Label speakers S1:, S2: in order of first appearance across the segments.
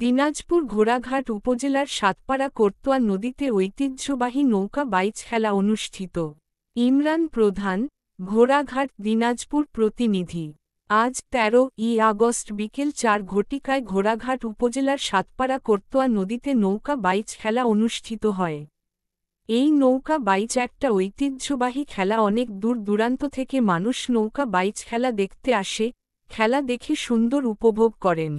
S1: দিনাজপুর ঘোড়াঘাট উপজেলার সাতপাড়া করতোয়া নদীতে ঐতিহ্যবাহী নৌকা বাইচ খেলা অনুষ্ঠিত। ইমরান প্রধান, ঘোড়াঘাট দিনাজপুর প্রতিনিধি। আজ ১৩ই আগস্ট বিকেল ৪ ঘটিকায় ঘোড়াঘাট উপজেলার সাতপাড়া করতোয়া নদীতে নৌকা বাইচ খেলা অনুষ্ঠিত হয়। এই নৌকা বাইচ একটা ঐতিহ্যবাহী খেলা। অনেক দূর দূরান্ত থেকে মানুষ নৌকা বাইচ খেলা দেখতে আসে, খেলা দেখে সুন্দর উপভোগ করেন।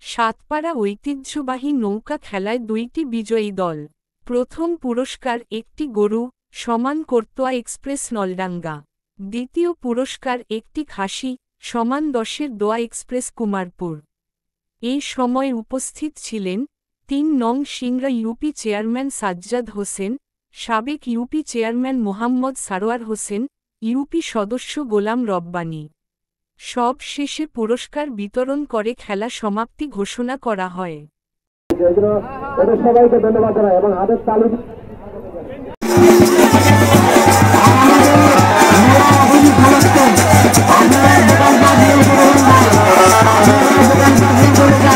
S1: সাতপাড়া ঐতিহ্যবাহী নৌকা খেলায় ২টি বিজয়ী দল। প্রথম পুরস্কার একটি গরু, সমান করতোয়া এক্সপ্রেস নলডাঙ্গা। দ্বিতীয় পুরস্কার একটি খাসি, সমান ১০-এর দোয়া এক্সপ্রেস কুমারপুর। এই সময় উপস্থিত ছিলেন ৩ নং সিংড়া ইউপি চেয়ারম্যান সাজ্জাদ হোসেন, সাবেক UP chairman Mohammad Sarwar Hossain, UP সদস্য গোলাম রব্বানী। সব শেষে পুরস্কার বিতরণ করে খেলা সমাপ্তি ঘোষণা করা হয়।
S2: সবাইকে ধন্যবাদ জানাই এবং হাতের তালি। আমরা